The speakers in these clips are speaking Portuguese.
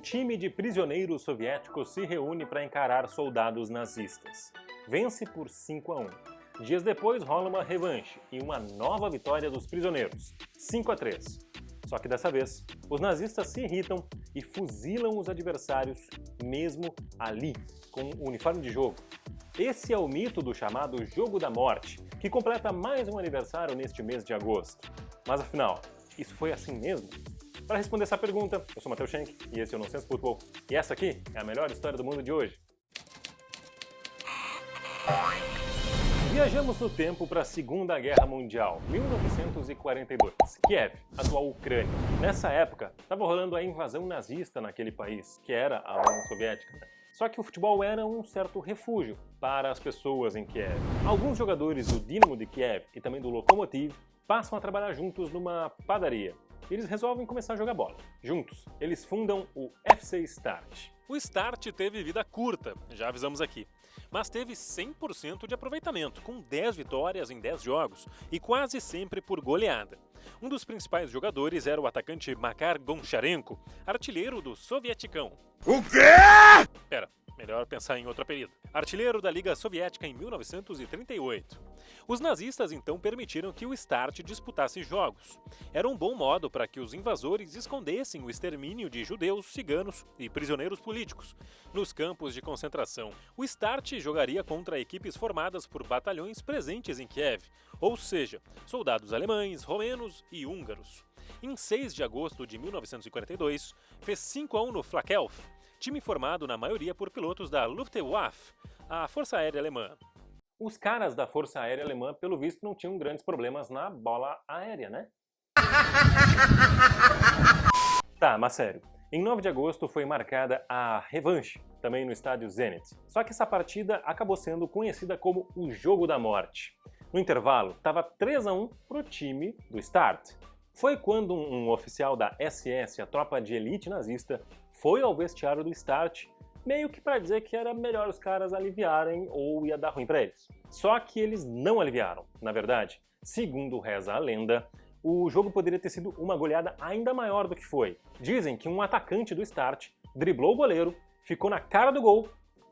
time de prisioneiros soviéticos se reúne para encarar soldados nazistas. Vence por 5-1. Dias depois rola uma revanche e uma nova vitória dos prisioneiros, 5-3. Só que dessa vez, os nazistas se irritam e fuzilam os adversários mesmo ali, com o uniforme de jogo. Esse é o mito do chamado Jogo da Morte, que completa mais um aniversário neste mês de agosto. Mas afinal, isso foi assim mesmo? Para responder essa pergunta, eu sou Matheus Schenck e esse é o Nonsense Football. E essa aqui é a melhor história do mundo de hoje. Viajamos no tempo para a Segunda Guerra Mundial, 1942, Kiev, atual Ucrânia. Nessa época, estava rolando a invasão nazista naquele país, que era a União Soviética. Só que o futebol era um certo refúgio para as pessoas em Kiev. Alguns jogadores do Dinamo de Kiev e também do Lokomotiv passam a trabalhar juntos numa padaria. Eles resolvem começar a jogar bola. Juntos, eles fundam o FC Start. O Start teve vida curta, já avisamos aqui, mas teve 100% de aproveitamento, com 10 vitórias em 10 jogos e quase sempre por goleada. Um dos principais jogadores era o atacante Makar Goncharenko, artilheiro do Sovieticão. O quê? Pera, melhor pensar em outro apelido. Artilheiro da Liga Soviética em 1938. Os nazistas então permitiram que o Start disputasse jogos. Era um bom modo para que os invasores escondessem o extermínio de judeus, ciganos e prisioneiros políticos nos campos de concentração. O Start jogaria contra equipes formadas por batalhões presentes em Kiev, ou seja, soldados alemães, romenos e húngaros. Em 6 de agosto de 1942, fez 5-1 no Flakelf, time formado na maioria por pilotos da Luftwaffe, a Força Aérea Alemã. Os caras da Força Aérea Alemã, pelo visto, não tinham grandes problemas na bola aérea, né? Tá, mas sério. Em 9 de agosto foi marcada a revanche, também no estádio Zenit. Só que essa partida acabou sendo conhecida como o Jogo da Morte. No intervalo, estava 3-1 pro time do Start. Foi quando um oficial da SS, a tropa de elite nazista, foi ao vestiário do Start, meio que para dizer que era melhor os caras aliviarem ou ia dar ruim para eles. Só que eles não aliviaram. Na verdade, segundo reza a lenda, o jogo poderia ter sido uma goleada ainda maior do que foi. Dizem que um atacante do Start driblou o goleiro, ficou na cara do gol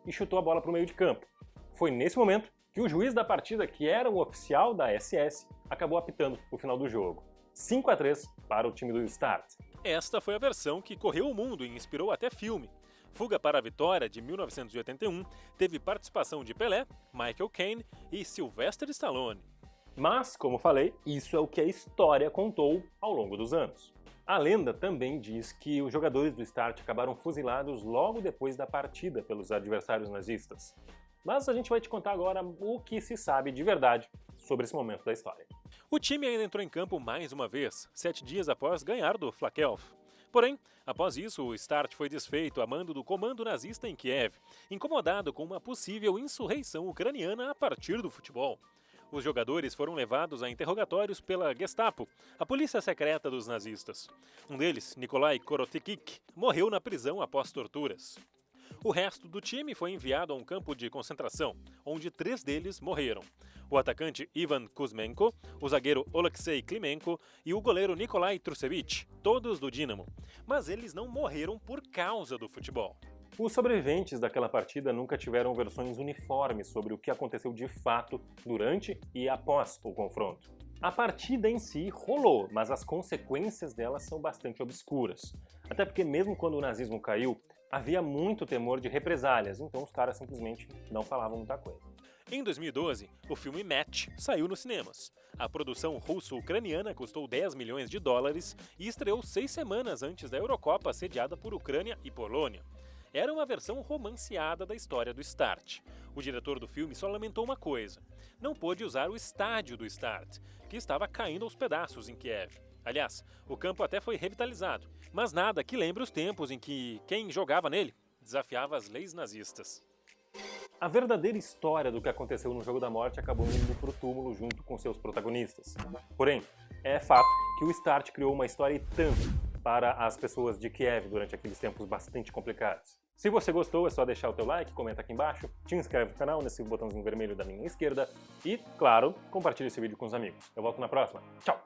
e chutou a bola para o meio de campo. Foi nesse momento que o juiz da partida, que era um oficial da SS, acabou apitando o final do jogo. 5-3 para o time do Start. Esta foi a versão que correu o mundo e inspirou até filme. Fuga para a Vitória, de 1981, teve participação de Pelé, Michael Caine e Sylvester Stallone. Mas, como falei, isso é o que a história contou ao longo dos anos. A lenda também diz que os jogadores do Start acabaram fuzilados logo depois da partida pelos adversários nazistas. Mas a gente vai te contar agora o que se sabe de verdade sobre esse momento da história. O time ainda entrou em campo mais uma vez, 7 dias após ganhar do Flakelf. Porém, após isso, o Start foi desfeito a mando do comando nazista em Kiev, incomodado com uma possível insurreição ucraniana a partir do futebol. Os jogadores foram levados a interrogatórios pela Gestapo, a polícia secreta dos nazistas. Um deles, Nikolai Korotikik, morreu na prisão após torturas. O resto do time foi enviado a um campo de concentração, onde 3 deles morreram. O atacante Ivan Kuzmenko, o zagueiro Oleksiy Klimenko e o goleiro Nikolai Trusevich, todos do Dinamo. Mas eles não morreram por causa do futebol. Os sobreviventes daquela partida nunca tiveram versões uniformes sobre o que aconteceu de fato durante e após o confronto. A partida em si rolou, mas as consequências dela são bastante obscuras. Até porque mesmo quando o nazismo caiu, havia muito temor de represálias, então os caras simplesmente não falavam muita coisa. Em 2012, o filme Match saiu nos cinemas. A produção russo-ucraniana custou 10 milhões de dólares e estreou 6 semanas antes da Eurocopa sediada por Ucrânia e Polônia. Era uma versão romanceada da história do Start. O diretor do filme só lamentou uma coisa: não pôde usar o estádio do Start, que estava caindo aos pedaços em Kiev. Aliás, o campo até foi revitalizado, mas nada que lembre os tempos em que quem jogava nele desafiava as leis nazistas. A verdadeira história do que aconteceu no Jogo da Morte acabou indo pro túmulo junto com seus protagonistas. Porém, é fato que o Start criou uma história e tanto para as pessoas de Kiev durante aqueles tempos bastante complicados. Se você gostou, é só deixar o teu like, comenta aqui embaixo, te inscreve no canal nesse botãozinho vermelho da minha esquerda e, claro, compartilha esse vídeo com os amigos. Eu volto na próxima. Tchau!